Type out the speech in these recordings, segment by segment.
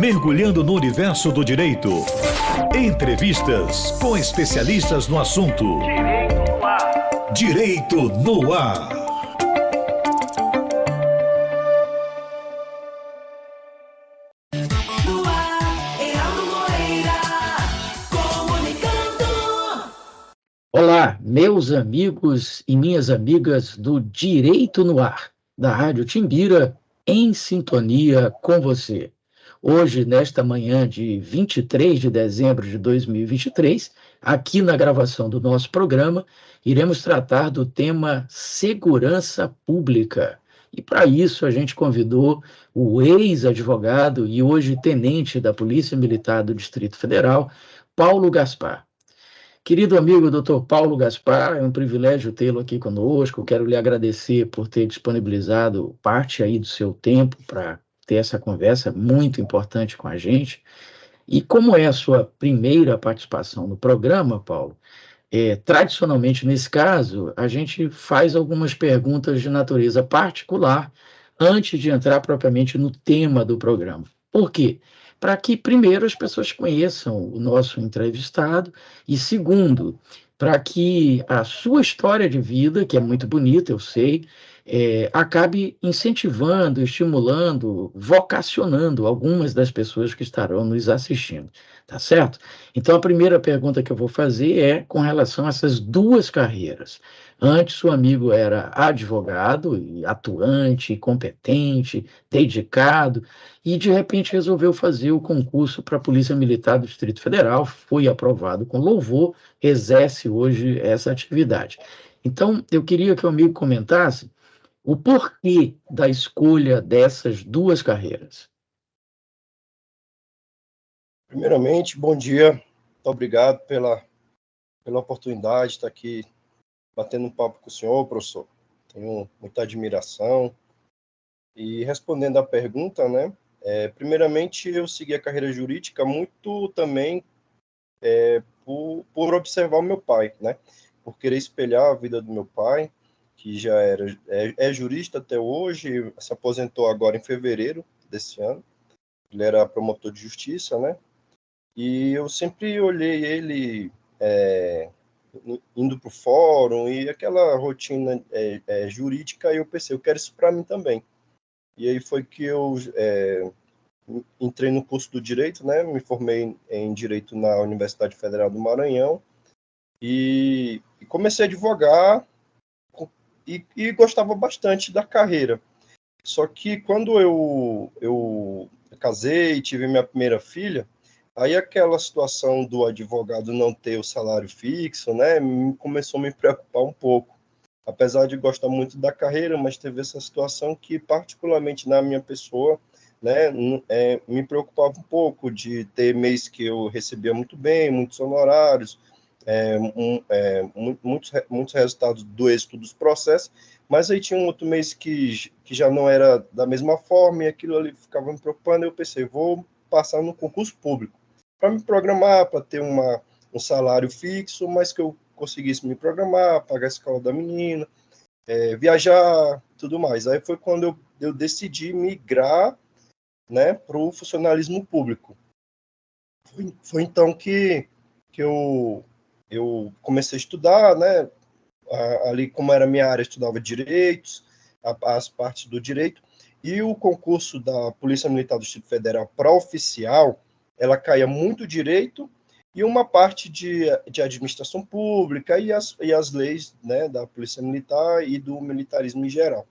Mergulhando no universo do direito. Entrevistas com especialistas no assunto. Direito no ar. No ar, Heraldo Moreira, comunicando. Olá, meus amigos e minhas amigas do Direito no Ar, da Rádio Timbira, em sintonia com você. Hoje, nesta manhã de 23 de dezembro de 2023, aqui na gravação do nosso programa, iremos tratar do tema segurança pública. E para isso a gente convidou o ex-advogado e hoje tenente da Polícia Militar do Distrito Federal, Paulo Gaspar. Querido amigo Dr. Paulo Gaspar, é um privilégio tê-lo aqui conosco. Quero lhe agradecer por ter disponibilizado parte aí do seu tempo para ter essa conversa muito importante com a gente. E como é a sua primeira participação no programa, Paulo, tradicionalmente nesse caso, a gente faz algumas perguntas de natureza particular antes de entrar propriamente no tema do programa. Por quê? Para que, primeiro, as pessoas conheçam o nosso entrevistado e, segundo, para que a sua história de vida, que é muito bonita, eu sei, acabe incentivando, estimulando, vocacionando algumas das pessoas que estarão nos assistindo, tá certo? Então, a primeira pergunta que eu vou fazer é com relação a essas duas carreiras. Antes, o amigo era advogado, e atuante, competente, dedicado, e de repente resolveu fazer o concurso para a Polícia Militar do Distrito Federal, foi aprovado com louvor, exerce hoje essa atividade. Então, eu queria que o amigo comentasse o porquê da escolha dessas duas carreiras. Primeiramente, bom dia. Muito obrigado pela oportunidade de estar aqui batendo um papo com o senhor, professor. Tenho muita admiração. E respondendo à pergunta, né? Primeiramente, eu segui a carreira jurídica muito também por observar o meu pai, né? Por querer espelhar a vida do meu pai, que já é jurista até hoje, se aposentou agora em fevereiro desse ano. Ele era promotor de justiça, né? E eu sempre olhei ele indo para o fórum e aquela rotina jurídica, e eu pensei, eu quero isso para mim também. E aí foi que eu entrei no curso do Direito, né? Me formei em Direito na Universidade Federal do Maranhão e comecei a advogar e gostava bastante da carreira. Só que quando eu casei, tive minha primeira filha, aí aquela situação do advogado não ter o salário fixo, né, começou a me preocupar um pouco. Apesar de gostar muito da carreira, mas teve essa situação que, particularmente na minha pessoa, né, me preocupava um pouco de ter mês que eu recebia muito bem, muitos honorários, muitos resultados do êxito dos processos, mas aí tinha um outro mês que já não era da mesma forma e aquilo ali ficava me preocupando. Eu pensei, vou passar no concurso público para me programar, para ter um salário fixo, mas que eu conseguisse me programar, pagar a escola da menina, viajar, tudo mais. Aí foi quando eu decidi migrar, né, para o funcionalismo público. Foi então que eu comecei a estudar, né, ali como era a minha área, eu estudava direitos, as partes do direito, e o concurso da Polícia Militar do Distrito Federal para oficial, ela caía muito direito e uma parte de administração pública e as leis, né, da Polícia Militar e do militarismo em geral.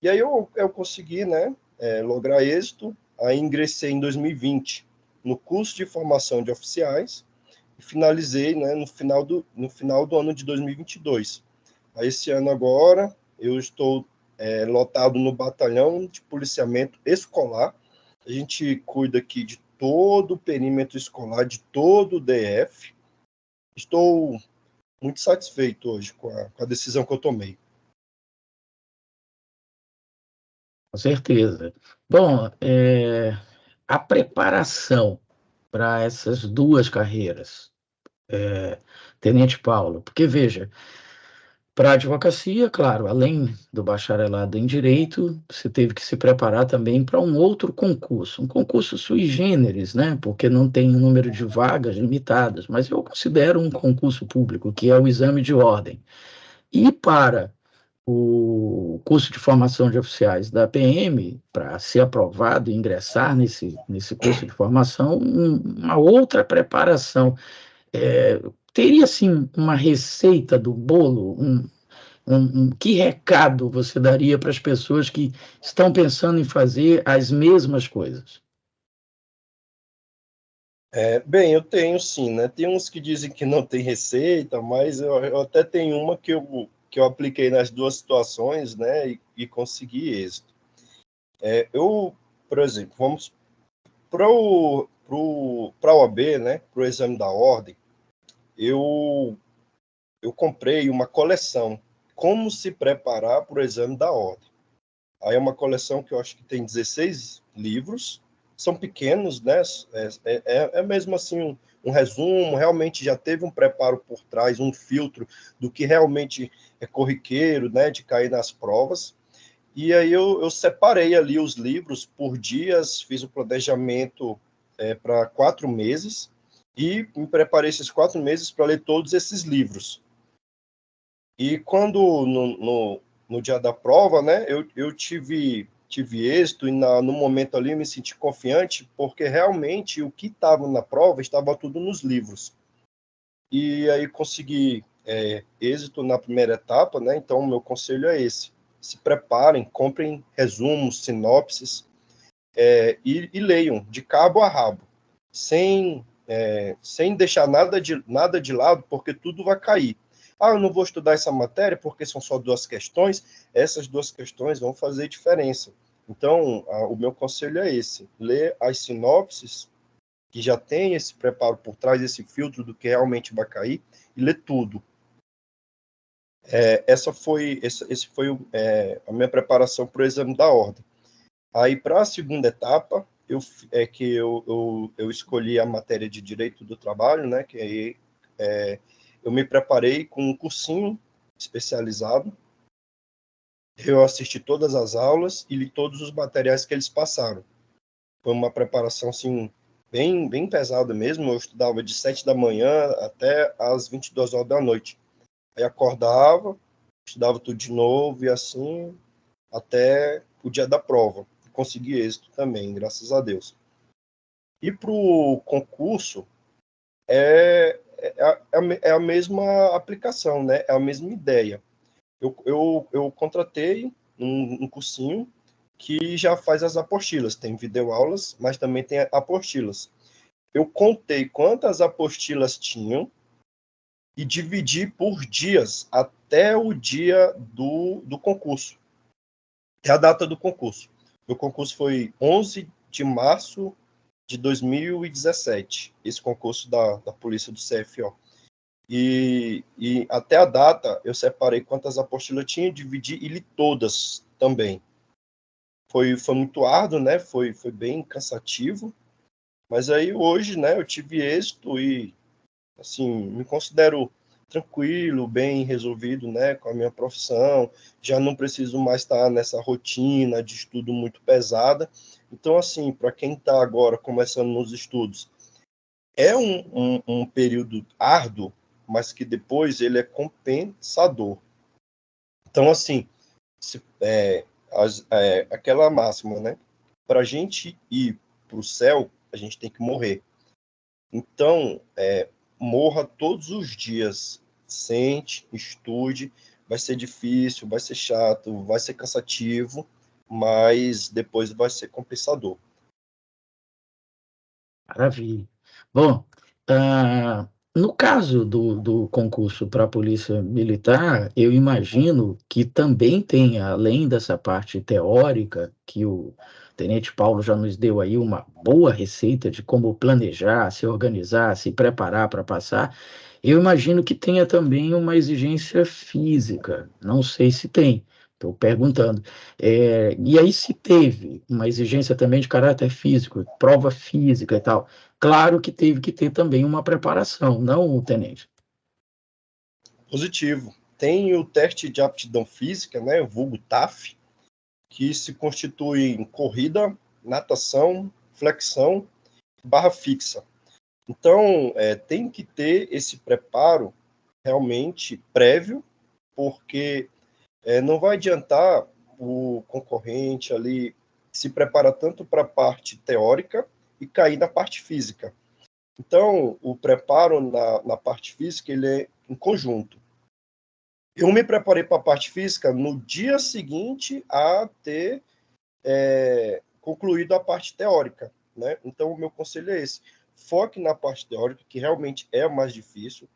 E aí eu consegui, né, lograr êxito, aí ingressei em 2020 no curso de formação de oficiais e finalizei, né, no final do ano de 2022. Aí, esse ano agora, eu estou lotado no batalhão de policiamento escolar. A gente cuida aqui de todo o perímetro escolar, de todo o DF. Estou muito satisfeito hoje com a decisão que eu tomei. Com certeza. Bom, a preparação para essas duas carreiras, Tenente Paulo, porque veja, Para a advocacia, claro, além do bacharelado em Direito, você teve que se preparar também para um outro concurso, um concurso sui generis, né? Porque não tem um número de vagas limitadas, mas eu considero um concurso público, que é o exame de ordem. E para o curso de formação de oficiais da PM, para ser aprovado e ingressar nesse curso de formação, uma outra preparação. É, teria, assim, uma receita do bolo, que recado você daria para as pessoas que estão pensando em fazer as mesmas coisas? Bem, eu tenho sim, né? Tem uns que dizem que não tem receita, mas eu até tenho uma que eu apliquei nas duas situações, né? E consegui êxito. Por exemplo, vamos para a OAB, né? Para o exame da ordem, eu comprei uma coleção, Como se preparar para o exame da ordem. Aí é uma coleção que eu acho que tem 16 livros, são pequenos, né? É mesmo assim um resumo, realmente já teve um preparo por trás, um filtro do que realmente é corriqueiro, né? De cair nas provas. E aí eu separei ali os livros por dias, fiz o planejamento para 4 meses e me preparei esses 4 meses para ler todos esses livros. E quando no dia da prova, né, eu tive êxito e no momento ali eu me senti confiante, porque realmente o que estava na prova estava tudo nos livros. E aí consegui êxito na primeira etapa, né? Então o meu conselho é esse: se preparem, comprem resumos, sinopses e leiam de cabo a rabo, sem deixar nada de lado, porque tudo vai cair. Eu não vou estudar essa matéria porque são só 2 questões. Essas 2 questões vão fazer diferença. Então, o meu conselho é esse: ler as sinopses, que já tem esse preparo por trás, esse filtro do que realmente vai cair, e ler tudo. Esse foi a minha preparação para o exame da ordem. Aí, para a segunda etapa, eu escolhi a matéria de Direito do Trabalho, né, que aí eu me preparei com um cursinho especializado. Eu assisti todas as aulas e li todos os materiais que eles passaram. Foi uma preparação, assim, bem pesada mesmo. Eu estudava de 7 da manhã até às 22 horas da noite. Aí acordava, estudava tudo de novo e assim até o dia da prova. Consegui êxito também, graças a Deus. E para o concurso, é a mesma aplicação, né? É a mesma ideia. Eu contratei um cursinho que já faz as apostilas. Tem videoaulas, mas também tem apostilas. Eu contei quantas apostilas tinham e dividi por dias até o dia do concurso. É a data do concurso. O concurso foi 11 de março de 2017, esse concurso da Polícia do CFO. E até a data, eu separei quantas apostilas tinha, dividi e li todas também. Foi muito árduo, né? Foi bem cansativo, mas aí hoje, né, eu tive êxito e, assim, me considero tranquilo, bem resolvido, né, com a minha profissão. Já não preciso mais estar nessa rotina de estudo muito pesada. Então, assim, para quem está agora começando nos estudos, é um período árduo, mas que depois ele é compensador. Então, assim, aquela máxima, né? Para a gente ir para o céu, a gente tem que morrer. Então, morra todos os dias, sente, estude. Vai ser difícil, vai ser chato, vai ser cansativo, mas depois vai ser compensador. Maravilha. Bom, no caso do concurso para a Polícia Militar, eu imagino que também tenha, além dessa parte teórica, que o Tenente Paulo já nos deu aí uma boa receita de como planejar, se organizar, se preparar para passar, eu imagino que tenha também uma exigência física. Não sei se tem, estou perguntando. E aí, se teve uma exigência também de caráter físico, prova física e tal, claro que teve que ter também uma preparação, não, tenente? Positivo. tem o teste de aptidão física, né, vulgo TAF, que se constitui em corrida, natação, flexão, barra fixa. Então, tem que ter esse preparo realmente prévio, porque não vai adiantar o concorrente ali se preparar tanto para a parte teórica e cair na parte física. Então, o preparo na parte física, ele é em conjunto. Eu me preparei para a parte física no dia seguinte a ter concluído a parte teórica, né? Então, o meu conselho é esse. Foque na parte teórica, que realmente é mais difícil,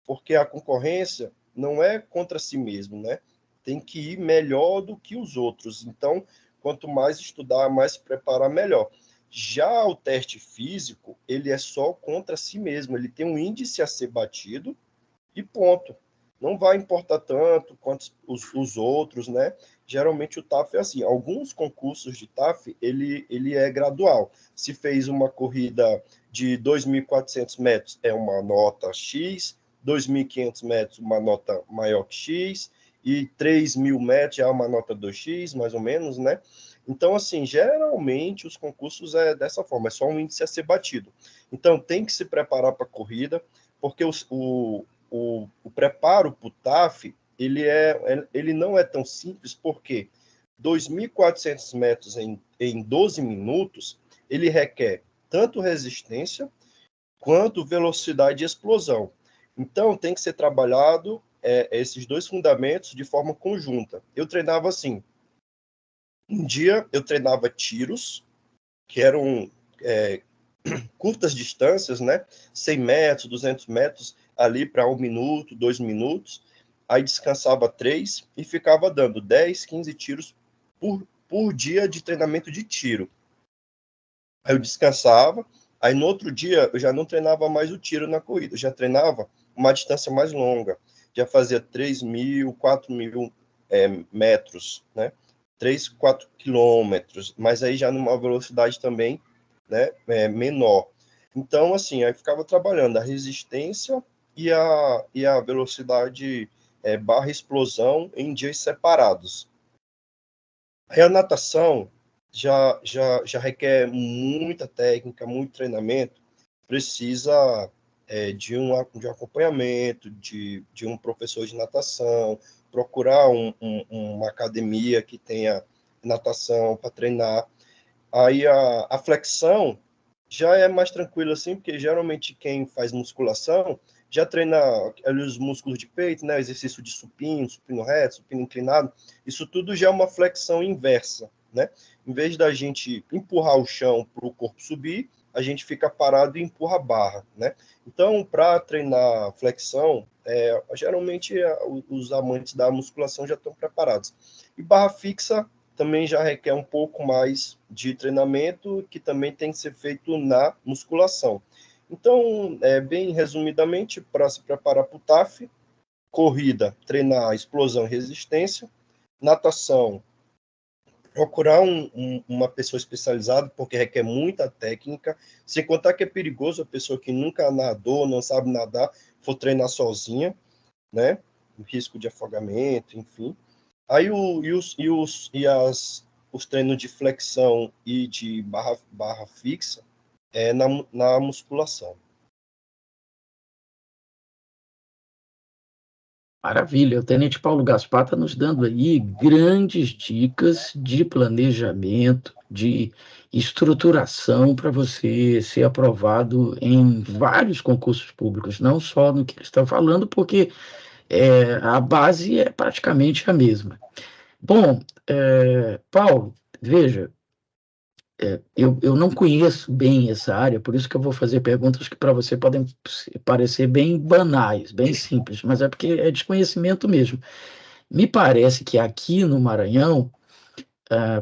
porque a concorrência não é contra si mesmo, né? Tem que ir melhor do que os outros. Então, quanto mais estudar, mais se preparar, melhor. Já o teste físico, ele é só contra si mesmo. Ele tem um índice a ser batido e ponto. Não vai importar tanto quanto os outros, né? Geralmente o TAF é assim. Alguns concursos de TAF, ele é gradual. Se fez uma corrida de 2.400 metros, é uma nota X, 2.500 metros, uma nota maior que X, e 3.000 metros já é uma nota 2x, mais ou menos, né? Então, assim, geralmente os concursos é dessa forma, é só um índice a ser batido. Então, tem que se preparar para a corrida, porque o preparo para o TAF, ele não é tão simples, porque 2.400 metros em 12 minutos, ele requer tanto resistência quanto velocidade de explosão. Então, tem que ser trabalhado esses dois fundamentos de forma conjunta. Eu treinava assim. Um dia eu treinava tiros, que eram curtas distâncias, né? 100 metros, 200 metros, ali para 1 minuto, 2 minutos. Aí descansava 3 e ficava dando 10, 15 tiros por dia de treinamento de tiro. Aí eu descansava, aí no outro dia eu já não treinava mais o tiro na corrida, eu já treinava uma distância mais longa, já fazia 3.000, 4.000 metros, né? 3, 4 quilômetros, mas aí já numa velocidade também, né, menor. Então, assim, aí ficava trabalhando a resistência e a velocidade barra explosão em dias separados. Aí a natação já requer muita técnica, muito treinamento, precisa de um acompanhamento, de um professor de natação, procurar uma academia que tenha natação para treinar. Aí a flexão já é mais tranquilo assim, porque geralmente quem faz musculação já treina os músculos de peito, né, exercício de supino reto, supino inclinado, isso tudo já é uma flexão inversa, né? Em vez da gente empurrar o chão para o corpo subir, a gente fica parado e empurra a barra, né? Então, para treinar flexão, geralmente os amantes da musculação já estão preparados. E barra fixa também já requer um pouco mais de treinamento, que também tem que ser feito na musculação. Então, bem resumidamente, para se preparar para o TAF, corrida, treinar explosão e resistência, natação, procurar uma pessoa especializada, porque requer muita técnica, sem contar que é perigoso a pessoa que nunca nadou, não sabe nadar, for treinar sozinha, né? O risco de afogamento, enfim. Aí os treinos de flexão e de barra fixa na musculação. Maravilha, o Tenente Paulo Gaspar está nos dando aí grandes dicas de planejamento, de estruturação para você ser aprovado em vários concursos públicos, não só no que ele está falando, porque a base é praticamente a mesma. Bom, Paulo, veja, eu não conheço bem essa área, por isso que eu vou fazer perguntas que para você podem parecer bem banais, bem simples, mas é porque é desconhecimento mesmo. Me parece que aqui no Maranhão,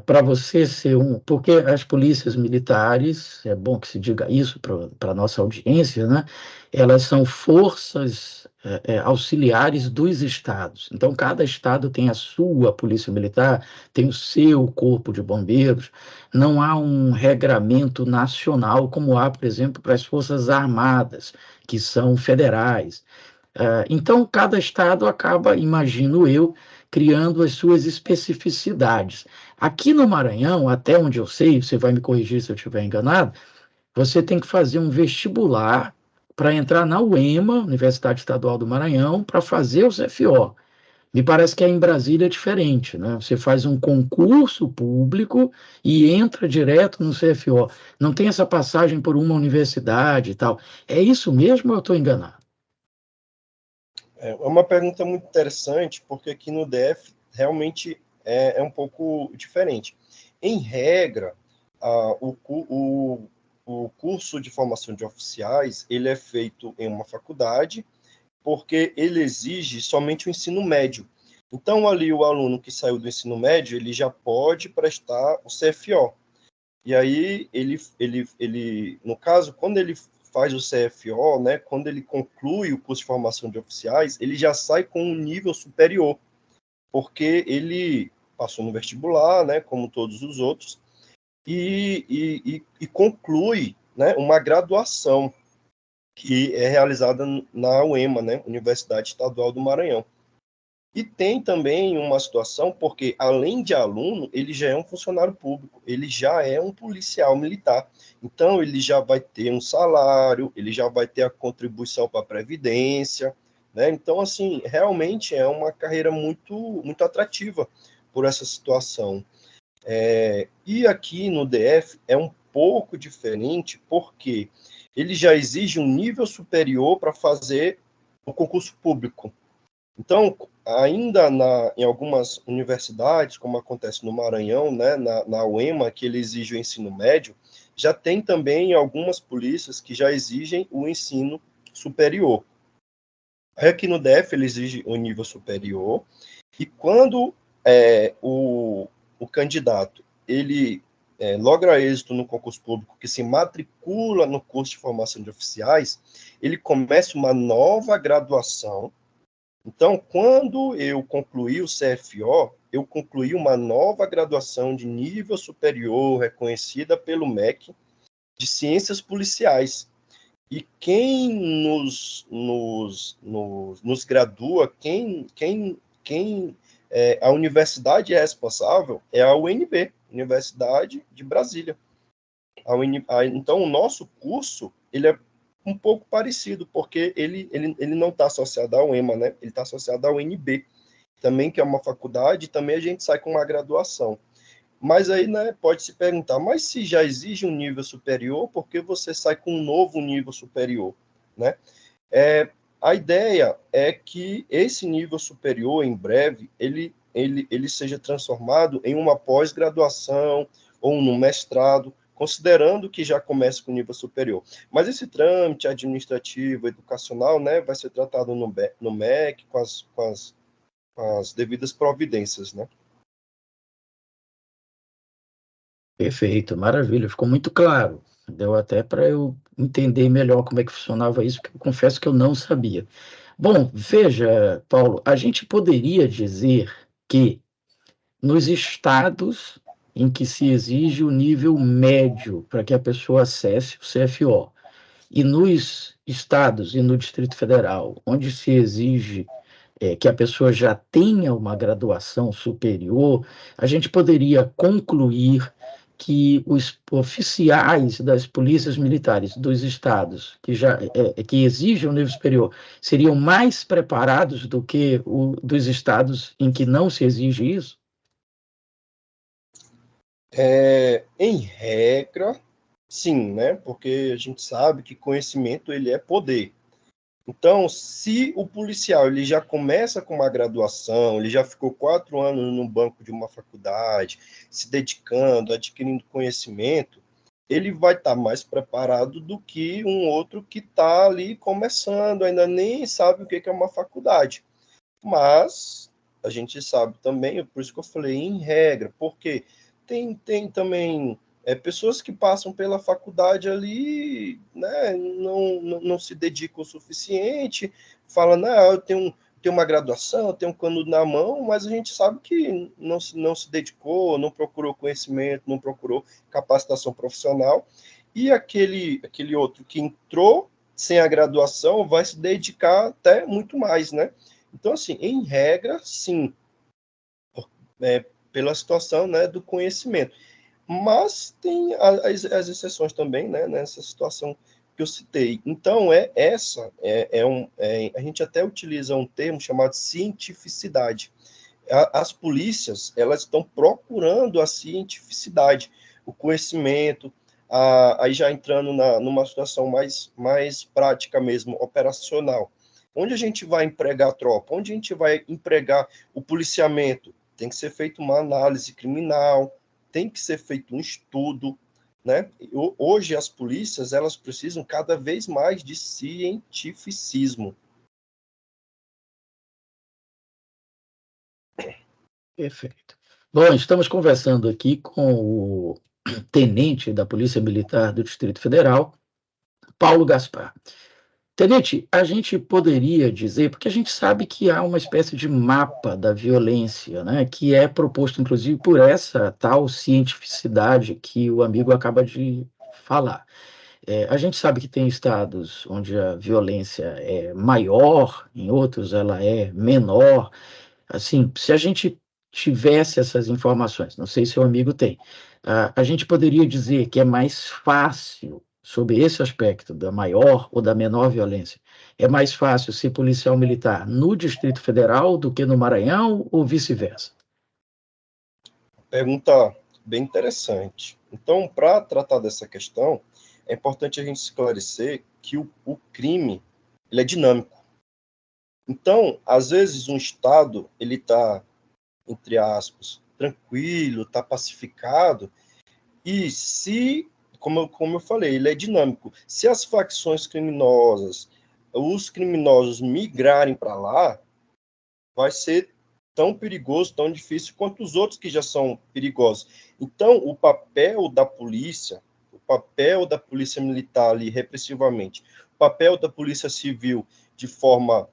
para você ser porque as polícias militares, é bom que se diga isso para a nossa audiência, né? Elas são forças auxiliares dos estados. Então, cada estado tem a sua polícia militar, tem o seu corpo de bombeiros. Não há um regramento nacional como há, por exemplo, para as forças armadas, que são federais. Então, cada estado acaba, imagino eu, criando as suas especificidades. Aqui no Maranhão, até onde eu sei, você vai me corrigir se eu estiver enganado, você tem que fazer um vestibular para entrar na UEMA, Universidade Estadual do Maranhão, para fazer o CFO. Me parece que aí em Brasília é diferente, né? Você faz um concurso público e entra direto no CFO. Não tem essa passagem por uma universidade e tal. É isso mesmo ou eu estou enganado? É uma pergunta muito interessante, porque aqui no DF realmente é um pouco diferente. Em regra, o curso de formação de oficiais ele é feito em uma faculdade, porque ele exige somente o ensino médio. Então, ali, o aluno que saiu do ensino médio, ele já pode prestar o CFO. E aí, no caso, quando ele faz o CFO, né, quando ele conclui o curso de formação de oficiais, ele já sai com um nível superior, porque ele passou no vestibular, né, como todos os outros, e conclui, né, uma graduação que é realizada na UEMA, né, Universidade Estadual do Maranhão. E tem também uma situação, porque além de aluno, ele já é um funcionário público, ele já é um policial militar. Então, ele já vai ter um salário, ele já vai ter a contribuição para a Previdência, né? Então, assim, realmente é uma carreira muito, muito atrativa por essa situação. E aqui no DF é um pouco diferente, porque ele já exige um nível superior para fazer o concurso público. Então, ainda em algumas universidades, como acontece no Maranhão, né, na UEMA, que ele exige o ensino médio, já tem também algumas polícias que já exigem o ensino superior. Aqui no DF ele exige o nível superior, e quando o candidato ele logra êxito no concurso público, que se matricula no curso de formação de oficiais, ele começa uma nova graduação. Então, quando eu concluí o CFO, eu concluí uma nova graduação de nível superior, reconhecida pelo MEC, de Ciências Policiais. E quem nos gradua, a universidade é responsável é a UNB, Universidade de Brasília. Então, o nosso curso ele é um pouco parecido, porque ele não está associado ao UEMA, né? Ele está associado ao UNB, também, que é uma faculdade, e também a gente sai com uma graduação. Mas aí, né, pode se perguntar, mas se já exige um nível superior, por que você sai com um novo nível superior, né? A ideia é que esse nível superior, em breve, ele seja transformado em uma pós-graduação ou num mestrado, considerando que já começa com nível superior. Mas esse trâmite administrativo, educacional, né, vai ser tratado no MEC com as devidas providências, né? Perfeito, maravilha, ficou muito claro. Deu até para eu entender melhor como é que funcionava isso, porque eu confesso que eu não sabia. Bom, veja, Paulo, a gente poderia dizer que nos estados em que se exige o nível médio para que a pessoa acesse o CFO, e nos estados e no Distrito Federal, onde se exige que a pessoa já tenha uma graduação superior, a gente poderia concluir que os oficiais das polícias militares dos estados que exigem o nível superior seriam mais preparados do que o dos estados em que não se exige isso? Em regra, sim, né? Porque a gente sabe que conhecimento ele é poder. Então, se o policial ele já começa com uma graduação, ele já ficou 4 anos no banco de uma faculdade, se dedicando, adquirindo conhecimento, ele vai estar mais preparado do que um outro que está ali começando, ainda nem sabe o que é uma faculdade. Mas a gente sabe também, por isso que eu falei em regra, porque tem tem pessoas que passam pela faculdade ali, né, não se dedicam o suficiente, falam, não, eu tenho uma graduação, eu tenho um canudo na mão, mas a gente sabe que não se dedicou, não procurou conhecimento, não procurou capacitação profissional, e aquele outro que entrou sem a graduação, vai se dedicar até muito mais, né? Então, assim, em regra, sim, pela situação, né, do conhecimento. Mas tem as exceções também, né, nessa situação que eu citei. Então, a gente até utiliza um termo chamado cientificidade. As polícias, elas estão procurando a cientificidade, o conhecimento, aí já entrando numa situação mais prática mesmo, operacional. Onde a gente vai empregar a tropa? Onde a gente vai empregar o policiamento? Tem que ser feita uma análise criminal, tem que ser feito um estudo, né? Hoje as polícias, elas precisam cada vez mais de cientificismo. Perfeito. Bom, estamos conversando aqui com o tenente da Polícia Militar do Distrito Federal, Paulo Gaspar. Tenente, a gente poderia dizer, porque a gente sabe que há uma espécie de mapa da violência, né, que é proposto, inclusive, por essa tal cientificidade que o amigo acaba de falar. A gente sabe que tem estados onde a violência é maior, em outros ela é menor. Assim, se a gente tivesse essas informações, não sei se o amigo tem, a gente poderia dizer que é mais fácil, sob esse aspecto da maior ou da menor violência, é mais fácil ser policial militar no Distrito Federal do que no Maranhão ou vice-versa? Pergunta bem interessante. Então, para tratar dessa questão, é importante a gente esclarecer que o crime ele é dinâmico. Então, às vezes, um Estado ele está, entre aspas, tranquilo, está pacificado, e se, como eu falei, ele é dinâmico. Se as facções criminosas, os criminosos migrarem para lá, vai ser tão perigoso, tão difícil quanto os outros que já são perigosos. Então, o papel da polícia militar ali repressivamente, o papel da polícia civil de forma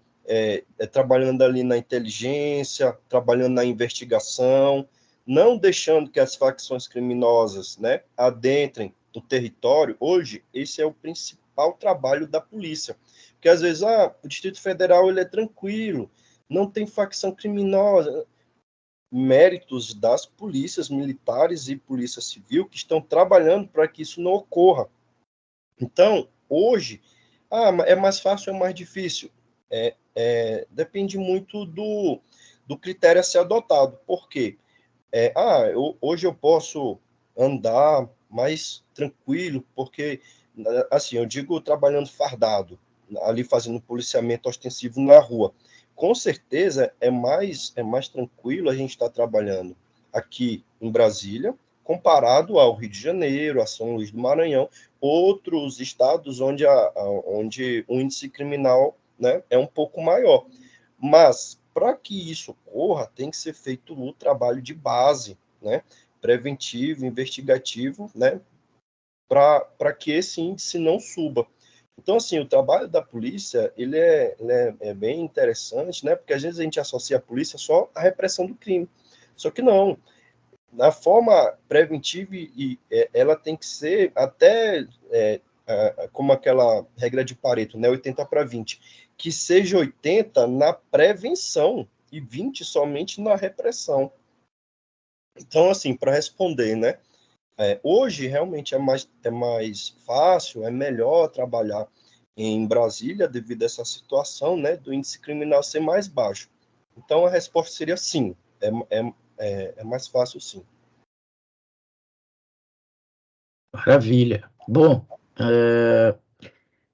trabalhando ali na inteligência, trabalhando na investigação, não deixando que as facções criminosas, né, adentrem o território. Hoje, esse é o principal trabalho da polícia. Porque, às vezes, o Distrito Federal ele é tranquilo, não tem facção criminosa. Méritos das polícias militares e polícia civil que estão trabalhando para que isso não ocorra. Então, hoje, é mais fácil ou é mais difícil? Depende muito do critério a ser adotado. Por quê? Hoje eu posso andar mais tranquilo, porque, assim, eu digo trabalhando fardado, ali fazendo policiamento ostensivo na rua. Com certeza é mais tranquilo a gente estar trabalhando aqui em Brasília, comparado ao Rio de Janeiro, a São Luís do Maranhão, outros estados onde o índice criminal, né, é um pouco maior. Mas, para que isso ocorra, tem que ser feito o trabalho de base, né, preventivo, investigativo, né, para que esse índice não suba. Então, assim, o trabalho da polícia, ele é bem interessante, né, porque às vezes a gente associa a polícia só à repressão do crime. Só que não. Na forma preventiva, ela tem que ser até como aquela regra de Pareto, né, 80/20, que seja 80 na prevenção e 20 somente na repressão. Então, assim, para responder, né, hoje realmente é mais fácil, é melhor trabalhar em Brasília devido a essa situação, né, do índice criminal ser mais baixo. Então, a resposta seria sim, é mais fácil sim. Maravilha. Bom,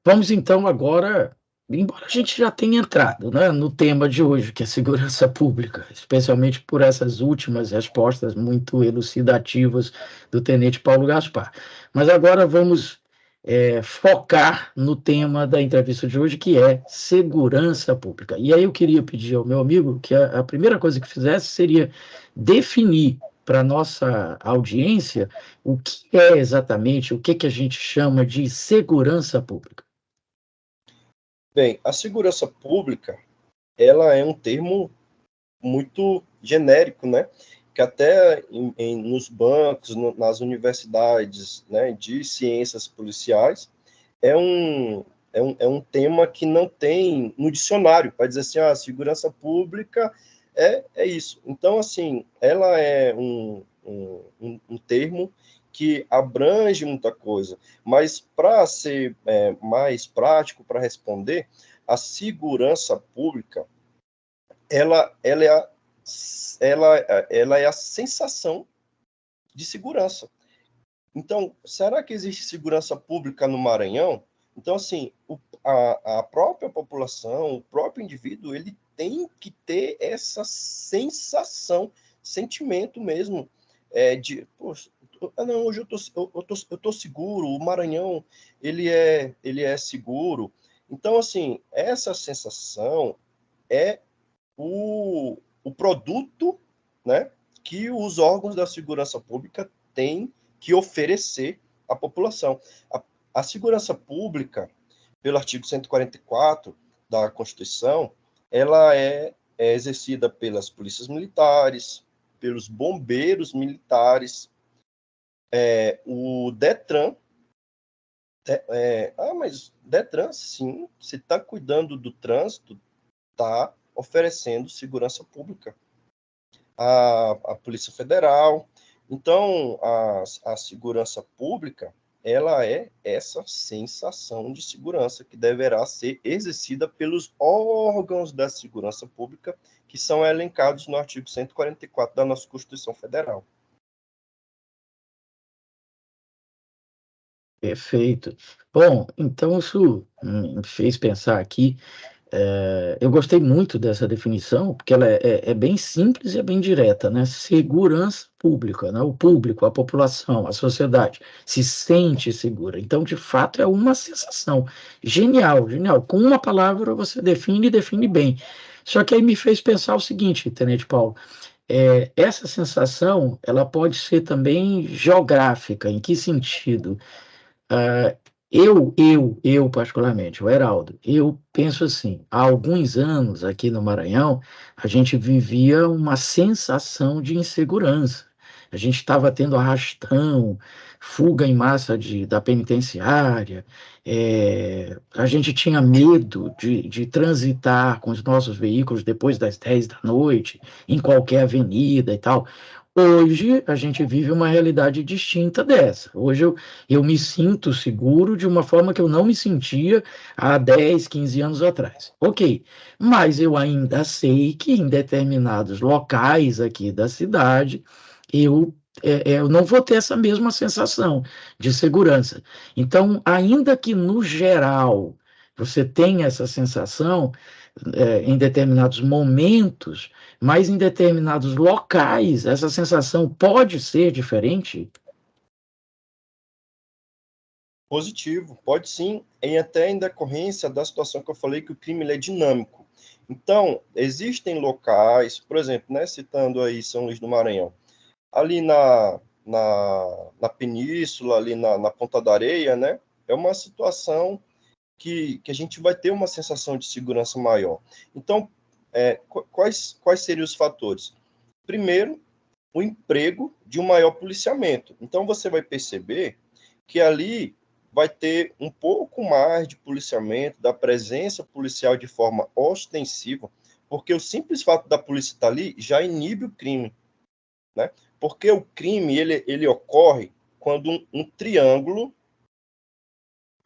vamos então agora, embora a gente já tenha entrado, né, no tema de hoje, que é segurança pública, especialmente por essas últimas respostas muito elucidativas do tenente Paulo Gaspar. Mas agora vamos focar no tema da entrevista de hoje, que é segurança pública. E aí eu queria pedir ao meu amigo que a primeira coisa que fizesse seria definir para a nossa audiência o que é exatamente, o que a gente chama de segurança pública. Bem, a segurança pública, ela é um termo muito genérico, né? Que até nos bancos, nas universidades, né, de ciências policiais, é é um tema que não tem no dicionário, para dizer assim, a segurança pública é isso. Então, assim, ela é um termo que abrange muita coisa, mas para ser mais prático, para responder, a segurança pública, ela é a sensação de segurança. Então, será que existe segurança pública no Maranhão? Então, assim, a própria população, o próprio indivíduo, ele tem que ter essa sensação, sentimento mesmo, de, poxa, não, hoje eu tô seguro, o Maranhão, ele é seguro. Então, assim, essa sensação é o produto, né, que os órgãos da segurança pública têm que oferecer à população. A segurança pública, pelo artigo 144 da Constituição, ela é exercida pelas polícias militares, pelos bombeiros militares, o DETRAN. Mas DETRAN, sim, se está cuidando do trânsito, está oferecendo segurança pública. A Polícia Federal. Então, a segurança pública, ela é essa sensação de segurança que deverá ser exercida pelos órgãos da segurança pública, que são elencados no artigo 144 da nossa Constituição Federal. Perfeito. Bom, então isso me fez pensar aqui. Eu gostei muito dessa definição, porque ela é bem simples e é bem direta, né? Segurança pública, né? O público, a população, a sociedade se sente segura. Então, de fato, é uma sensação. Genial, genial. Com uma palavra você define e define bem. Só que aí me fez pensar o seguinte, Tenente Paulo, essa sensação, ela pode ser também geográfica. Em que sentido? Ah, eu particularmente, o Heraldo, eu penso assim, há alguns anos aqui no Maranhão, a gente vivia uma sensação de insegurança. A gente estava tendo arrastão, fuga em massa da penitenciária, a gente tinha medo de transitar com os nossos veículos depois das 10 da noite, em qualquer avenida e tal. Hoje a gente vive uma realidade distinta dessa. Hoje eu me sinto seguro de uma forma que eu não me sentia há 10, 15 anos atrás. Ok, mas eu ainda sei que em determinados locais aqui da cidade, eu não vou ter essa mesma sensação de segurança. Então, ainda que no geral você tenha essa sensação, em determinados momentos, mas em determinados locais, essa sensação pode ser diferente? Positivo, pode sim, e até em decorrência da situação que eu falei, que o crime ele é dinâmico. Então, existem locais, por exemplo, né, citando aí São Luís do Maranhão, ali na península, ali na Ponta da Areia, né, é uma situação que a gente vai ter uma sensação de segurança maior. Então, quais seriam os fatores? Primeiro, o emprego de um maior policiamento. Então, você vai perceber que ali vai ter um pouco mais de policiamento, da presença policial de forma ostensiva, porque o simples fato da polícia estar ali já inibe o crime, né? Porque o crime ele ocorre quando um triângulo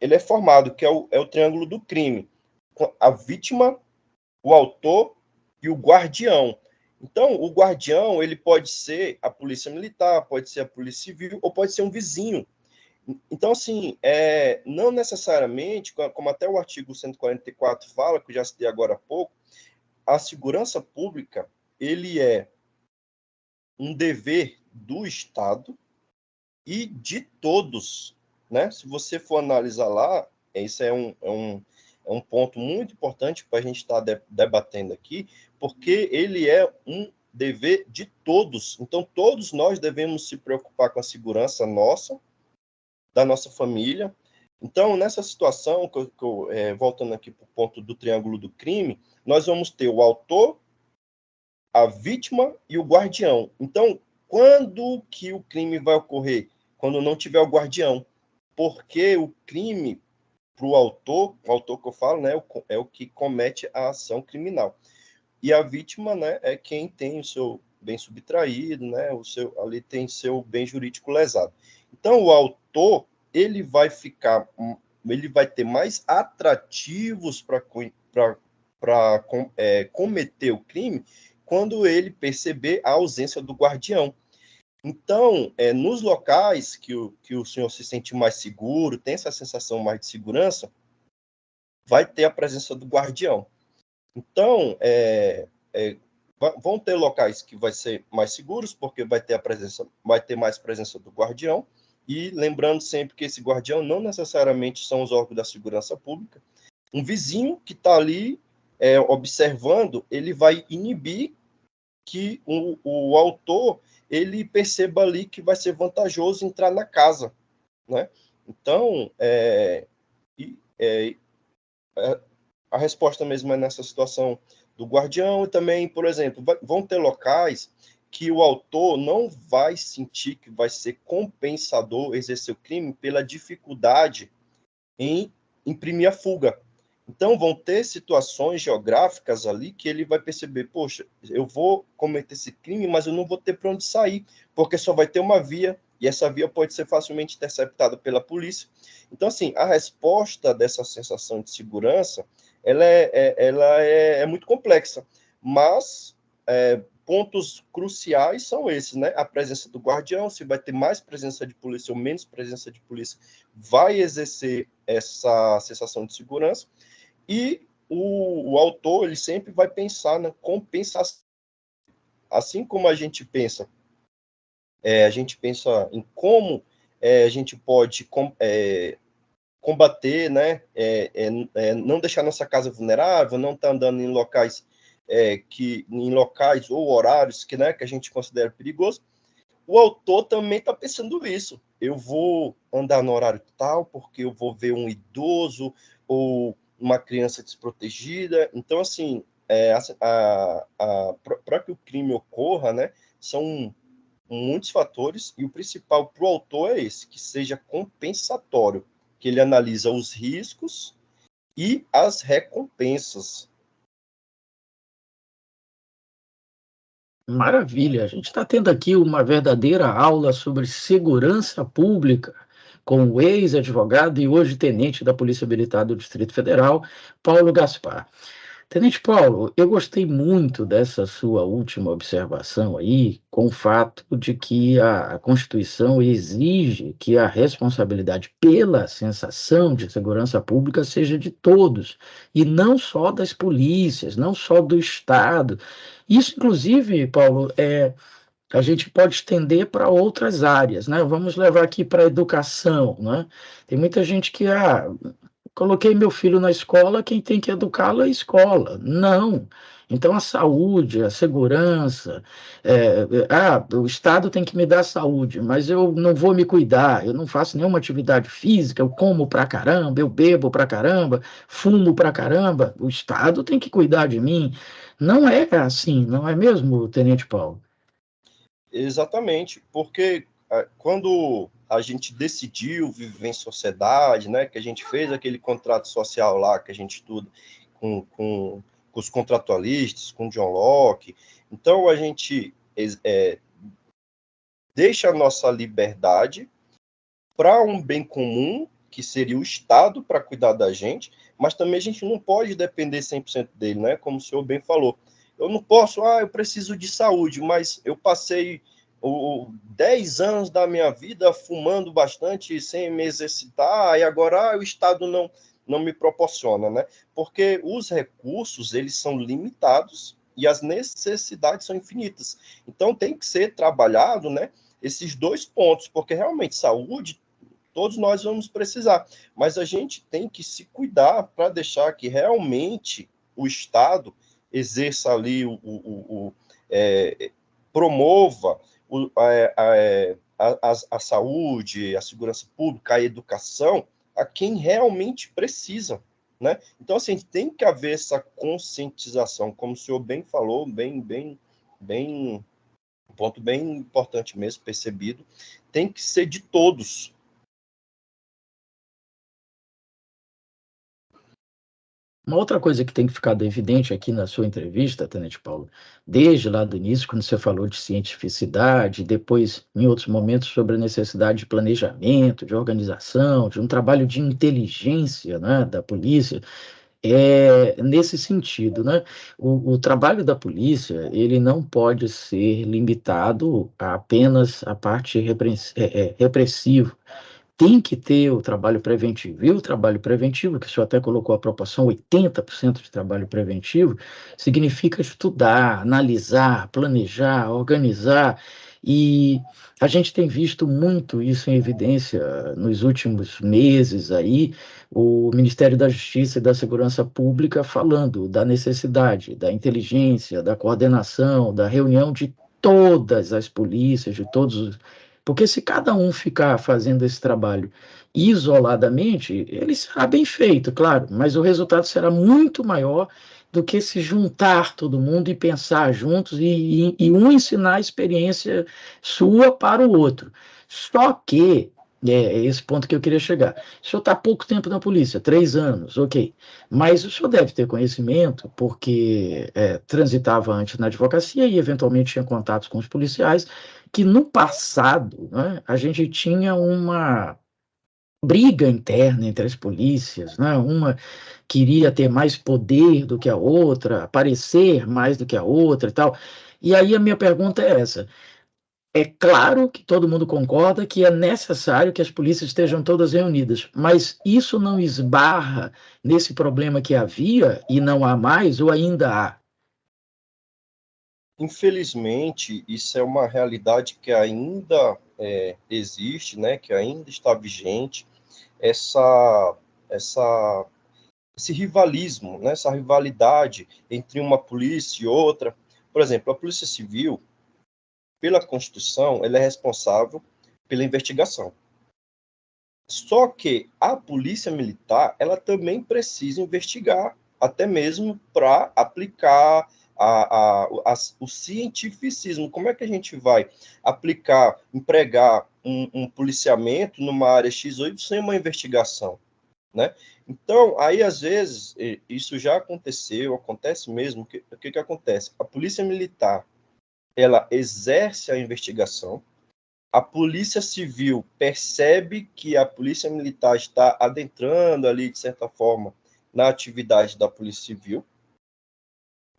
ele é formado, que é o triângulo do crime. A vítima, o autor e o guardião. Então, o guardião ele pode ser a polícia militar, pode ser a polícia civil, ou pode ser um vizinho. Então, assim, não necessariamente, como até o artigo 144 fala, que eu já citei agora há pouco, a segurança pública, ele é um dever do Estado e de todos, né? Se você for analisar lá, isso é um ponto muito importante para a gente estar debatendo aqui, porque ele é um dever de todos. Então, todos nós devemos se preocupar com a segurança nossa, da nossa família. Então, nessa situação, voltando aqui para o ponto do triângulo do crime, nós vamos ter o autor, a vítima e o guardião. Então, quando que o crime vai ocorrer? Quando não tiver o guardião. Porque o crime, o autor que eu falo, né, é o que comete a ação criminal. E a vítima, né, é quem tem o seu bem subtraído, né, ali tem seu bem jurídico lesado. Então, o autor, ele vai ter mais atrativos para cometer o crime quando ele perceber a ausência do guardião. Então, nos locais que o senhor se sente mais seguro, tem essa sensação mais de segurança, vai ter a presença do guardião. Então, vão ter locais que vai ser mais seguros, porque vai ter mais presença do guardião, e lembrando sempre que esse guardião não necessariamente são os órgãos da segurança pública. Um vizinho que está ali observando, ele vai inibir que o autor ele perceba ali que vai ser vantajoso entrar na casa, né? Então, a resposta mesmo é nessa situação do guardião. E também, por exemplo, vão ter locais que o autor não vai sentir que vai ser compensador exercer o crime pela dificuldade em imprimir a fuga. Então, vão ter situações geográficas ali que ele vai perceber, poxa, eu vou cometer esse crime, mas eu não vou ter para onde sair, porque só vai ter uma via, e essa via pode ser facilmente interceptada pela polícia. Então, assim, a resposta dessa sensação de segurança, ela é muito complexa, mas pontos cruciais são esses, né? A presença do guardião, se vai ter mais presença de polícia ou menos presença de polícia, vai exercer essa sensação de segurança. E o autor, ele sempre vai pensar na compensação. Assim como a gente pensa em como a gente pode combater, né, não deixar nossa casa vulnerável, não estar andando em locais ou horários que a gente considera perigoso. O autor também está pensando isso. Eu vou andar no horário tal, porque eu vou ver um idoso ou uma criança desprotegida. Então, assim, para que o crime ocorra, né, são muitos fatores, e o principal para o autor é esse, que seja compensatório, que ele analisa os riscos e as recompensas. Maravilha, a gente está tendo aqui uma verdadeira aula sobre segurança pública com o ex-advogado e hoje tenente da Polícia Militar do Distrito Federal, Paulo Gaspar. Tenente Paulo, eu gostei muito dessa sua última observação aí, com o fato de que a Constituição exige que a responsabilidade pela sensação de segurança pública seja de todos, e não só das polícias, não só do Estado. Isso, inclusive, Paulo, a gente pode estender para outras áreas, né? Vamos levar aqui para a educação, né? Tem muita gente que, coloquei meu filho na escola, quem tem que educá-lo é a escola. Não. Então, a saúde, a segurança, o Estado tem que me dar saúde, mas eu não vou me cuidar, eu não faço nenhuma atividade física, eu como pra caramba, eu bebo pra caramba, fumo pra caramba, o Estado tem que cuidar de mim. Não é assim, não é mesmo, Tenente Paulo? Exatamente, porque quando a gente decidiu viver em sociedade, né, que a gente fez aquele contrato social lá que a gente estuda com os contratualistas, com John Locke, então a gente deixa a nossa liberdade para um bem comum, que seria o Estado, para cuidar da gente, mas também a gente não pode depender 100% dele, né? Como o senhor bem falou. Eu não posso, eu preciso de saúde, mas eu passei 10 anos da minha vida fumando bastante, sem me exercitar, e agora o Estado não me proporciona, né? Porque os recursos, eles são limitados e as necessidades são infinitas. Então, tem que ser trabalhado, né, esses dois pontos, porque realmente saúde todos nós vamos precisar, mas a gente tem que se cuidar para deixar que realmente o Estado exerça ali, promova a saúde, a segurança pública, a educação a quem realmente precisa, né? Então, assim, tem que haver essa conscientização, como o senhor bem falou, um ponto bem importante mesmo, percebido, tem que ser de todos, Uma outra coisa que tem que ficar evidente aqui na sua entrevista, Tenente Paulo, desde lá do início, quando você falou de cientificidade, depois, em outros momentos, sobre a necessidade de planejamento, de organização, de um trabalho de inteligência, né, da polícia, nesse sentido, né? O trabalho da polícia, ele não pode ser limitado a apenas a parte repressiva. Tem que ter o trabalho preventivo. E o trabalho preventivo, que o senhor até colocou a proporção 80% de trabalho preventivo, significa estudar, analisar, planejar, organizar. E a gente tem visto muito isso em evidência nos últimos meses aí, o Ministério da Justiça e da Segurança Pública falando da necessidade da inteligência, da coordenação, da reunião de todas as polícias, de todos os. Porque se cada um ficar fazendo esse trabalho isoladamente, ele será bem feito, claro, mas o resultado será muito maior do que se juntar todo mundo e pensar juntos e um ensinar a experiência sua para o outro. Só que, é esse ponto que eu queria chegar. O senhor está há pouco tempo na polícia, 3 anos, ok. Mas o senhor deve ter conhecimento, porque transitava antes na advocacia e eventualmente tinha contatos com os policiais, que no passado, né, a gente tinha uma briga interna entre as polícias, né? Uma queria ter mais poder do que a outra, aparecer mais do que a outra e tal. E aí a minha pergunta é essa: é claro que todo mundo concorda que é necessário que as polícias estejam todas reunidas, mas isso não esbarra nesse problema que havia e não há mais, ou ainda há? Infelizmente, isso é uma realidade que ainda existe, né, que ainda está vigente, essa, essa, esse rivalismo, né, essa rivalidade entre uma polícia e outra. Por exemplo, a Polícia Civil, pela Constituição, ela é responsável pela investigação. Só que a Polícia Militar, ela também precisa investigar, até mesmo para aplicar o cientificismo. Como é que a gente vai aplicar, empregar um policiamento numa área X ou Y sem uma investigação, né? Então, aí, às vezes, isso já aconteceu, acontece mesmo. O que acontece? A Polícia Militar, ela exerce a investigação, a Polícia Civil percebe que a Polícia Militar está adentrando ali, de certa forma, na atividade da Polícia Civil,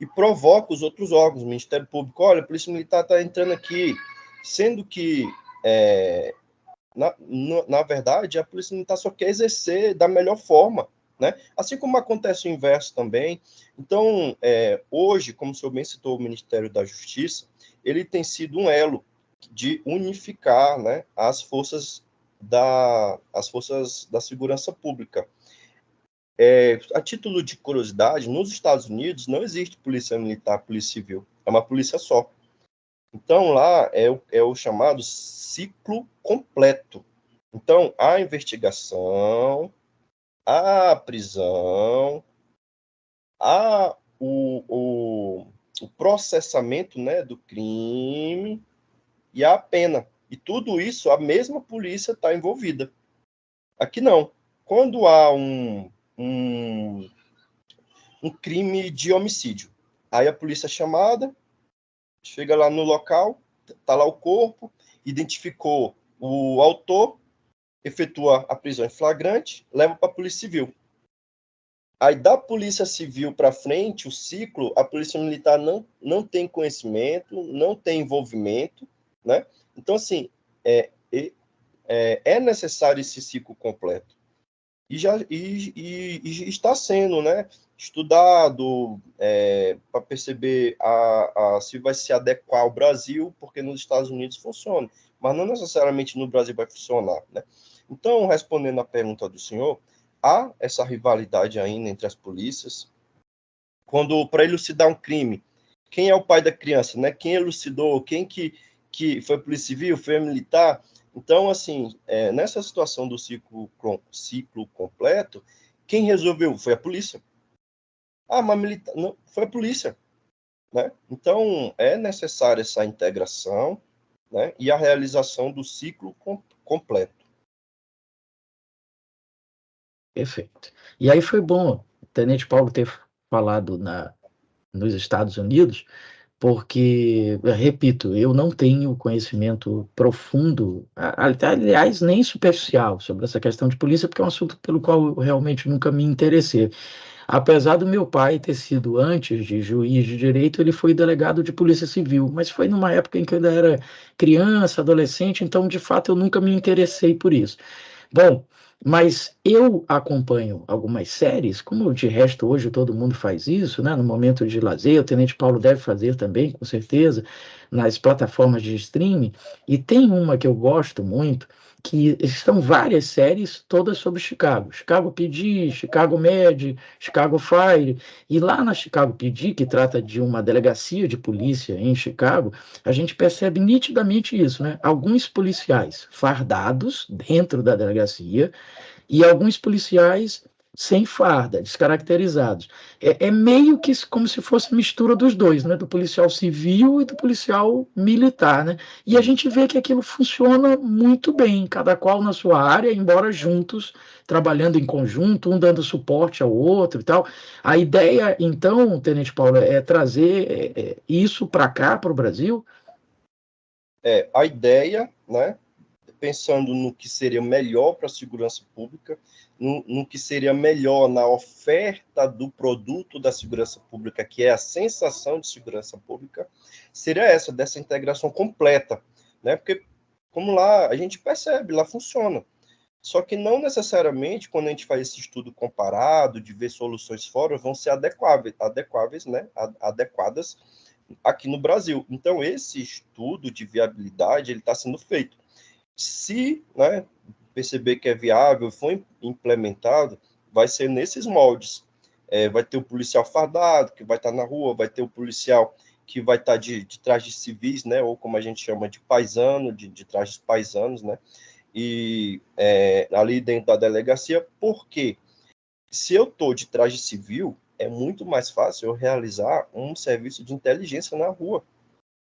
e provoca os outros órgãos, o Ministério Público: olha, a Polícia Militar está entrando aqui, sendo que, na verdade, a Polícia Militar só quer exercer da melhor forma, né? Assim como acontece o inverso também. Então, hoje, como o senhor bem citou, o Ministério da Justiça, ele tem sido um elo de unificar, né, as forças da segurança pública. A título de curiosidade, nos Estados Unidos não existe polícia militar, polícia civil, é uma polícia só. Então, lá é o chamado ciclo completo. Então, a investigação, a prisão, o processamento, né, do crime e a pena. E tudo isso, a mesma polícia está envolvida. Aqui não. Quando há um crime de homicídio, aí a polícia é chamada, chega lá no local, está lá o corpo, identificou o autor, efetua a prisão em flagrante, leva para a Polícia Civil. Aí, da Polícia Civil para frente, o ciclo, a Polícia Militar não tem conhecimento, não tem envolvimento, né? Então, assim, é necessário esse ciclo completo. E está sendo, né, estudado para perceber se vai se adequar ao Brasil, porque nos Estados Unidos funciona, mas não necessariamente no Brasil vai funcionar, né? Então, respondendo à pergunta do senhor, há essa rivalidade ainda entre as polícias. Quando, para elucidar um crime, quem é o pai da criança, né? Quem elucidou, quem que foi polícia civil, foi militar? Então, assim, nessa situação do ciclo completo, quem resolveu? Foi a polícia. Mas militar, não, foi a polícia, né? Então, é necessária essa integração, né, e a realização do ciclo completo. Perfeito. E aí foi bom Tenente Paulo ter falado nos Estados Unidos, porque, repito, eu não tenho conhecimento profundo, aliás, nem superficial sobre essa questão de polícia, porque é um assunto pelo qual eu realmente nunca me interessei. Apesar do meu pai ter sido, antes de juiz de direito, ele foi delegado de polícia civil, mas foi numa época em que eu ainda era criança, adolescente, então, de fato, eu nunca me interessei por isso. Bom, mas eu acompanho algumas séries, como de resto hoje todo mundo faz isso, né? No momento de lazer, o Tenente Paulo deve fazer também, com certeza, nas plataformas de streaming, e tem uma que eu gosto muito, que estão várias séries todas sobre Chicago. Chicago PD, Chicago Med, Chicago Fire, e lá na Chicago PD, que trata de uma delegacia de polícia em Chicago, a gente percebe nitidamente isso, né? Alguns policiais fardados dentro da delegacia e alguns policiais sem farda, descaracterizados. É meio que como se fosse mistura dos dois, né? Do policial civil e do policial militar, né? E a gente vê que aquilo funciona muito bem, cada qual na sua área, embora juntos, trabalhando em conjunto, um dando suporte ao outro e tal. A ideia, então, Tenente Paulo, é trazer isso para cá, para o Brasil. A ideia, né, pensando no que seria melhor para a segurança pública, no que seria melhor na oferta do produto da segurança pública, que é a sensação de segurança pública, seria dessa integração completa, né? Porque, como lá a gente percebe, lá funciona. Só que não necessariamente, quando a gente faz esse estudo comparado, de ver soluções fora, vão ser adequáveis, né? Adequadas aqui no Brasil. Então, esse estudo de viabilidade, ele está sendo feito. Se, né, perceber que é viável, foi implementado, vai ser nesses moldes. Vai ter o policial fardado, que vai estar na rua, vai ter o policial que vai estar de trajes civis, né, ou como a gente chama de paisano, de trajes paisanos, né, e ali dentro da delegacia, porque se eu estou de traje civil, é muito mais fácil eu realizar um serviço de inteligência na rua.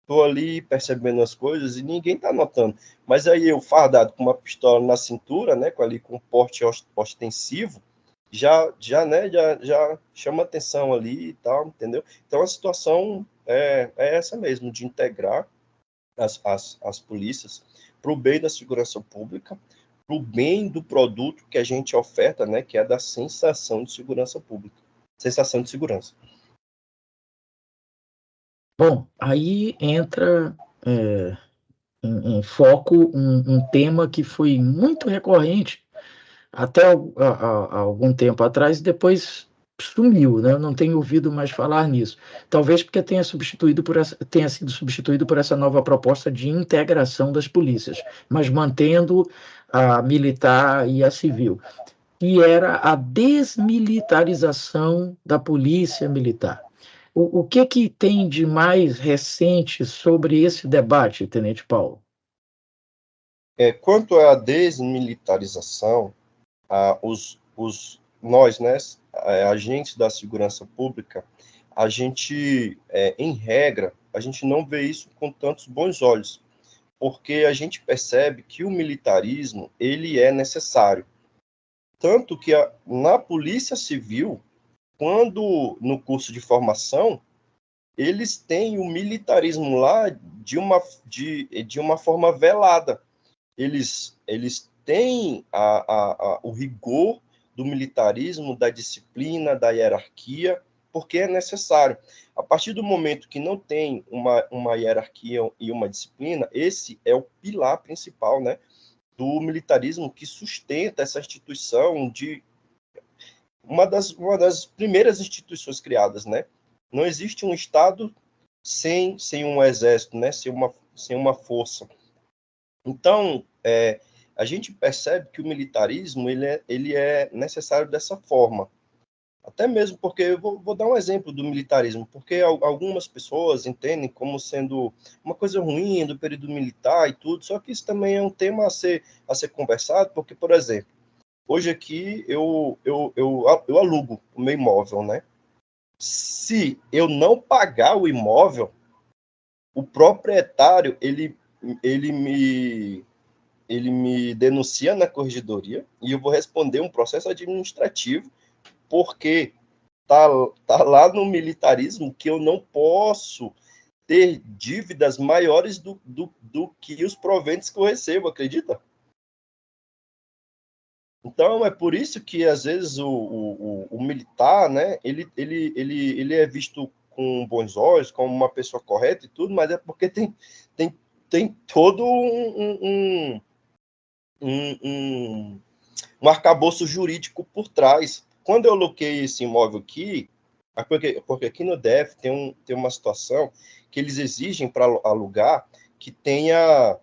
Estou ali percebendo as coisas e ninguém está notando. Mas aí eu, fardado com uma pistola na cintura, né, com porte ostensivo, já chama atenção ali e tal, entendeu? Então a situação é essa mesmo, de integrar as polícias para o bem da segurança pública, para o bem do produto que a gente oferta, né, que é da sensação de segurança pública. Sensação de segurança. Bom, aí entra em foco um tema que foi muito recorrente até algum tempo atrás, e depois sumiu, né? Eu não tenho ouvido mais falar nisso. Talvez porque tenha sido substituído por essa nova proposta de integração das polícias, mas mantendo a militar e a civil, que era a desmilitarização da polícia militar. O que tem de mais recente sobre esse debate, Tenente Paulo? Quanto à desmilitarização, nós, né, agentes da segurança pública, a gente, em regra, a gente não vê isso com tantos bons olhos, porque a gente percebe que o militarismo, ele é necessário. Tanto que na Polícia Civil, quando no curso de formação, eles têm o militarismo lá de uma forma velada. Eles têm o rigor do militarismo, da disciplina, da hierarquia, porque é necessário. A partir do momento que não tem uma hierarquia e uma disciplina, esse é o pilar principal, né, do militarismo, que sustenta essa instituição de uma das primeiras instituições criadas, né? Não existe um Estado sem um exército, né? Sem uma força. Então, a gente percebe que o militarismo ele é necessário dessa forma. Até mesmo porque, eu vou dar um exemplo do militarismo, porque algumas pessoas entendem como sendo uma coisa ruim do período militar e tudo, só que isso também é um tema a ser conversado, porque, por exemplo, hoje aqui eu alugo o meu imóvel, né? Se eu não pagar o imóvel, o proprietário, ele me denuncia na corregedoria e eu vou responder um processo administrativo, porque tá lá no militarismo que eu não posso ter dívidas maiores do que os proventos que eu recebo, acredita? Então, é por isso que, às vezes, o militar, né, ele é visto com bons olhos, como uma pessoa correta e tudo, mas é porque tem todo um arcabouço jurídico por trás. Quando eu loquei esse imóvel aqui, porque aqui no DF tem uma situação que eles exigem para alugar que tenha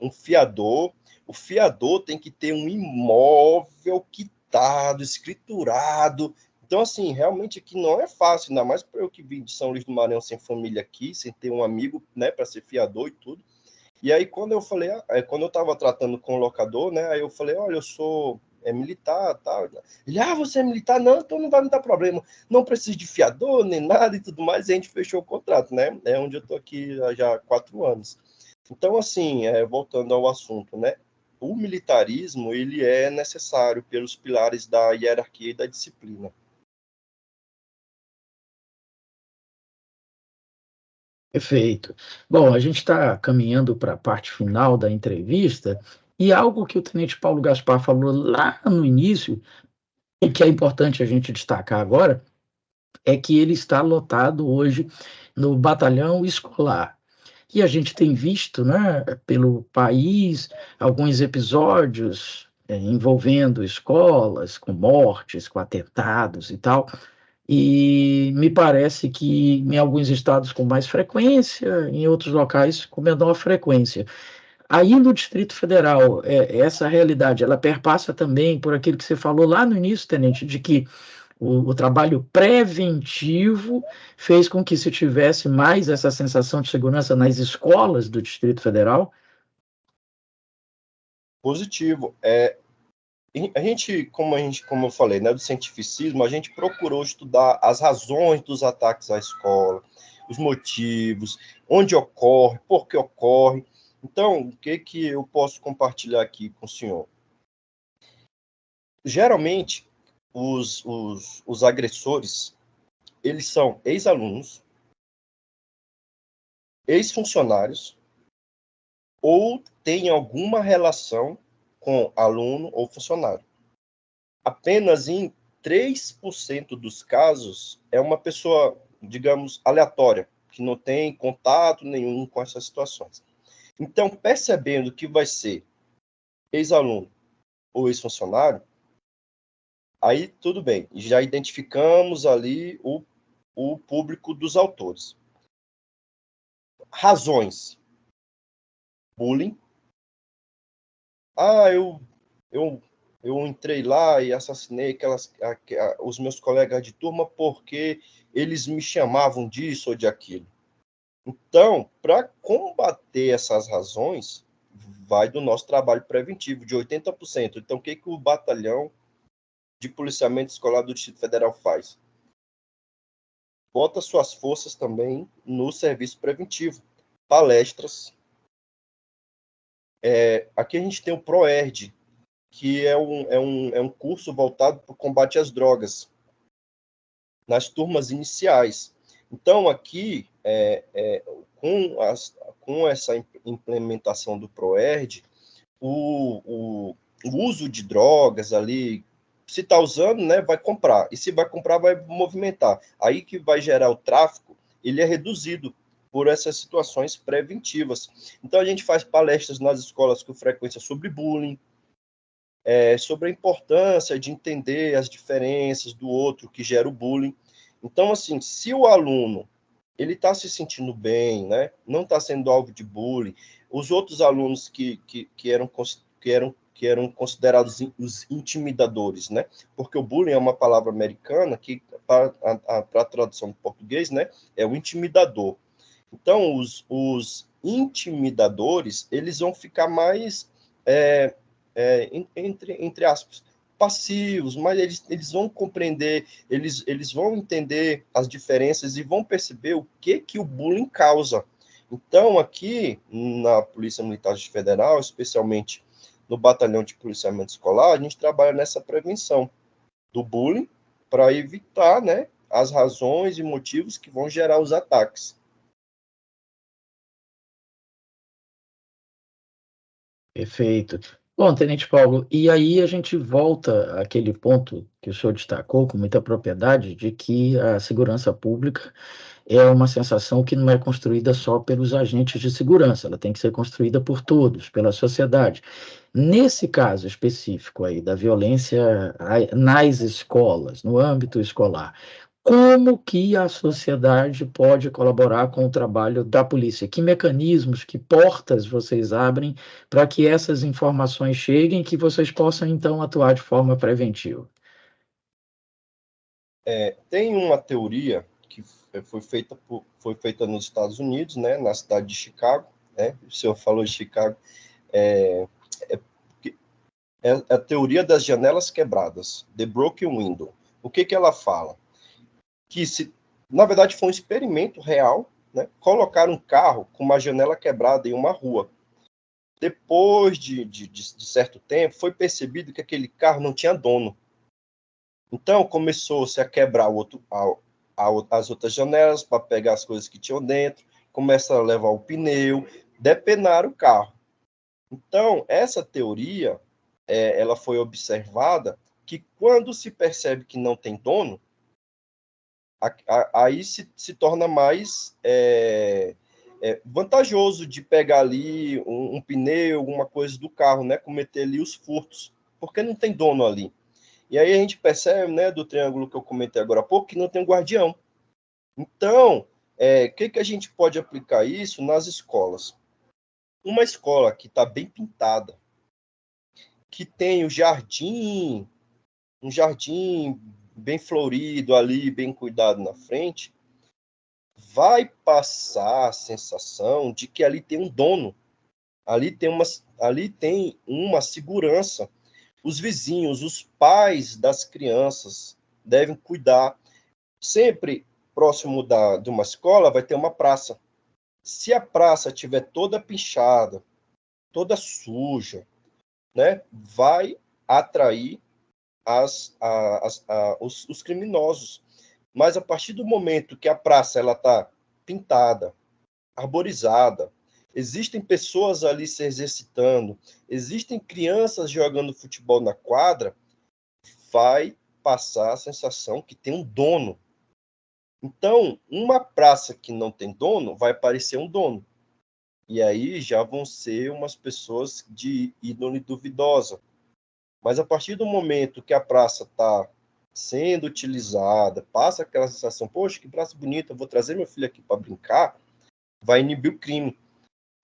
um fiador. O fiador tem que ter um imóvel quitado, escriturado. Então, assim, realmente aqui não é fácil, ainda mais para eu que vim de São Luís do Maranhão sem família aqui, sem ter um amigo, né, para ser fiador e tudo. E aí, quando eu falei, quando eu estava tratando com o locador, né, aí eu falei, olha, eu sou militar, tal. Ele, você é militar? Não, então não vai me dar problema. Não preciso de fiador, nem nada e tudo mais, e a gente fechou o contrato, né? É onde eu estou aqui já há 4 anos. Então, assim, voltando ao assunto, né? O militarismo, ele é necessário pelos pilares da hierarquia e da disciplina. Perfeito. Bom, a gente está caminhando para a parte final da entrevista, e algo que o Tenente Paulo Gaspar falou lá no início, e que é importante a gente destacar agora, é que ele está lotado hoje no batalhão escolar. E a gente tem visto, né, pelo país, alguns episódios envolvendo escolas, com mortes, com atentados e tal. E me parece que em alguns estados com mais frequência, em outros locais com menor frequência. Aí no Distrito Federal, essa realidade, ela perpassa também por aquilo que você falou lá no início, Tenente, de que o trabalho preventivo fez com que se tivesse mais essa sensação de segurança nas escolas do Distrito Federal? Positivo. Como eu falei, né, do cientificismo, a gente procurou estudar as razões dos ataques à escola, os motivos, onde ocorre, por que ocorre. Então, o que eu posso compartilhar aqui com o senhor? Geralmente, os agressores, eles são ex-alunos, ex-funcionários, ou têm alguma relação com aluno ou funcionário. Apenas em 3% dos casos é uma pessoa, digamos, aleatória, que não tem contato nenhum com essas situações. Então, percebendo que vai ser ex-aluno ou ex-funcionário, aí tudo bem, já identificamos ali o público dos autores. Razões: bullying. Eu entrei lá e assassinei os meus colegas de turma porque eles me chamavam disso ou de aquilo. Então, para combater essas razões, vai do nosso trabalho preventivo, de 80%. Então, o que o batalhão de policiamento escolar do Distrito Federal faz? Bota suas forças também no serviço preventivo. Palestras. Aqui a gente tem o ProERD, que é um curso voltado para o combate às drogas, nas turmas iniciais. Então, aqui, com essa implementação do ProERD, o uso de drogas ali, se está usando, né, vai comprar. E se vai comprar, vai movimentar. Aí que vai gerar o tráfico, ele é reduzido por essas situações preventivas. Então, a gente faz palestras nas escolas com frequência sobre bullying, sobre a importância de entender as diferenças do outro que gera o bullying. Então, assim, se o aluno ele está se sentindo bem, né, não está sendo alvo de bullying, os outros alunos que eram considerados os intimidadores, né, porque o bullying é uma palavra americana que, para a tradução do português, né, é o intimidador. Então, os intimidadores, eles vão ficar mais, entre aspas, passivos, mas eles vão compreender, eles vão entender as diferenças e vão perceber o que o bullying causa. Então, aqui na Polícia Militar Federal, especialmente no Batalhão de Policiamento Escolar, a gente trabalha nessa prevenção do bullying, para evitar, né, as razões e motivos que vão gerar os ataques. Perfeito. Bom, Tenente Paulo, e aí a gente volta àquele ponto que o senhor destacou com muita propriedade, de que a segurança pública é uma sensação que não é construída só pelos agentes de segurança, ela tem que ser construída por todos, pela sociedade. Nesse caso específico aí da violência nas escolas, no âmbito escolar, como que a sociedade pode colaborar com o trabalho da polícia? Que mecanismos, que portas vocês abrem para que essas informações cheguem e que vocês possam, então, atuar de forma preventiva? Tem uma teoria que foi feita nos Estados Unidos, né, na cidade de Chicago, né, o senhor falou de Chicago, é a teoria das janelas quebradas, The Broken Window. O que ela fala? Que, na verdade, foi um experimento real, né, colocar um carro com uma janela quebrada em uma rua. Depois de certo tempo, foi percebido que aquele carro não tinha dono. Então, começou-se a quebrar as outras janelas para pegar as coisas que tinham dentro, começaram a levar o pneu, depenar o carro. Então, essa teoria, ela foi observada que quando se percebe que não tem dono, aí se torna mais vantajoso de pegar ali um pneu, alguma coisa do carro, né, cometer ali os furtos, porque não tem dono ali. E aí a gente percebe, né, do triângulo que eu comentei agora há pouco, que não tem um guardião. Então, que a gente pode aplicar isso nas escolas? Uma escola que está bem pintada, que tem um jardim bem florido ali, bem cuidado na frente, vai passar a sensação de que ali tem um dono, ali tem uma segurança. Os vizinhos, os pais das crianças devem cuidar. Sempre próximo de uma escola vai ter uma praça. Se a praça estiver toda pichada, toda suja, né, vai atrair os criminosos. Mas a partir do momento que a praça está pintada, arborizada, existem pessoas ali se exercitando, existem crianças jogando futebol na quadra, vai passar a sensação que tem um dono. Então, uma praça que não tem dono, vai aparecer um dono. E aí já vão ser umas pessoas de índole duvidosa. Mas a partir do momento que a praça está sendo utilizada, passa aquela sensação, poxa, que praça bonita, vou trazer meu filho aqui para brincar, vai inibir o crime.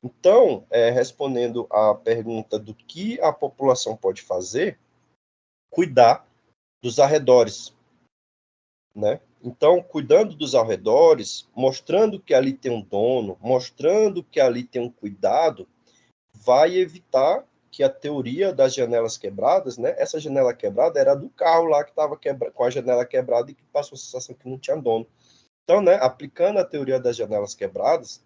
Então, respondendo à pergunta do que a população pode fazer, cuidar dos arredores, né? Então, cuidando dos arredores, mostrando que ali tem um dono, mostrando que ali tem um cuidado, vai evitar que a teoria das janelas quebradas, né? Essa janela quebrada era do carro lá que estava com a janela quebrada e que passou a sensação que não tinha dono. Então, né, aplicando a teoria das janelas quebradas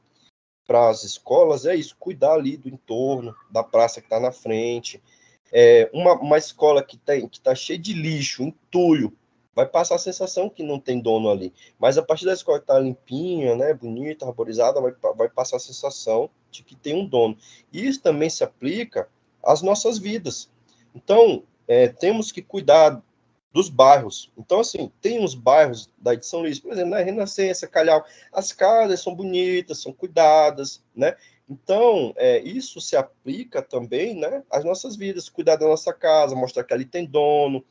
para as escolas, é isso, cuidar ali do entorno, da praça que está na frente. Uma escola que está cheia de lixo, entulho, vai passar a sensação que não tem dono ali. Mas a partir da escola que está limpinha, né, bonita, arborizada, vai passar a sensação de que tem um dono. E isso também se aplica às nossas vidas. Então, temos que cuidar dos bairros. Então, assim, tem uns bairros da de São Luís, por exemplo, na Renascença, Calhau, as casas são bonitas, são cuidadas, né? Então, isso se aplica também, né, às nossas vidas, cuidar da nossa casa, mostrar que ali tem dono,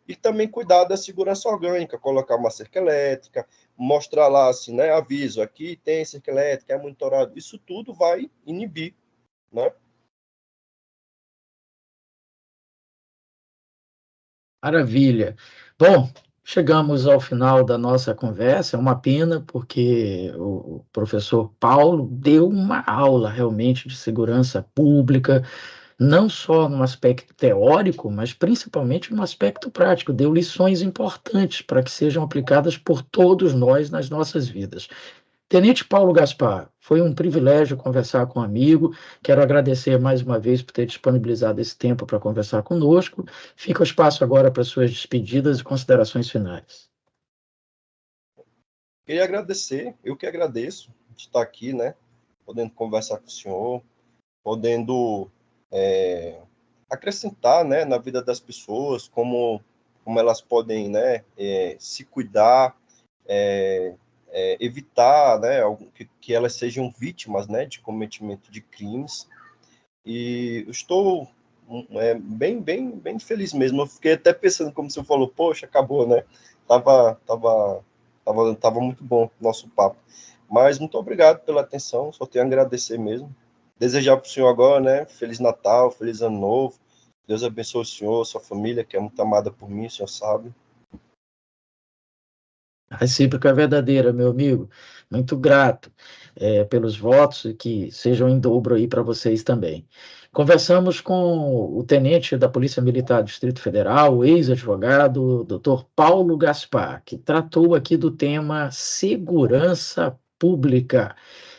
e também cuidar da segurança orgânica, colocar uma cerca elétrica, mostrar lá, assim, né, aviso, aqui tem cerca elétrica, é monitorado, isso tudo vai inibir, né? Maravilha. Bom, chegamos ao final da nossa conversa. É uma pena, porque o professor Paulo deu uma aula realmente de segurança pública, não só no aspecto teórico, mas principalmente no aspecto prático. Deu lições importantes para que sejam aplicadas por todos nós nas nossas vidas. Tenente Paulo Gaspar, foi um privilégio conversar com um amigo. Quero agradecer mais uma vez por ter disponibilizado esse tempo para conversar conosco. Fica o espaço agora para suas despedidas e considerações finais. Queria agradecer, eu que agradeço de estar aqui, né? Podendo conversar com o senhor, podendo acrescentar, né, na vida das pessoas, como elas podem, né, se cuidar, evitar, né, que elas sejam vítimas, né, de cometimento de crimes. E eu estou bem feliz mesmo. Eu fiquei até pensando, como você falou, poxa, acabou, né? Tava muito bom o nosso papo. Mas muito obrigado pela atenção, só tenho a agradecer mesmo. Desejar para o senhor agora, né? Feliz Natal, feliz Ano Novo. Deus abençoe o senhor, sua família, que é muito amada por mim, o senhor sabe. A recíproca é verdadeira, meu amigo. Muito grato pelos votos e que sejam em dobro aí para vocês também. Conversamos com o tenente da Polícia Militar do Distrito Federal, o ex-advogado, Dr. Paulo Gaspar, que tratou aqui do tema segurança pública.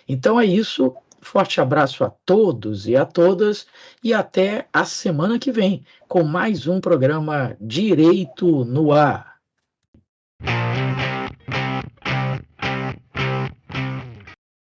Então é isso. Forte abraço a todos e a todas e até a semana que vem com mais um programa Direito no Ar.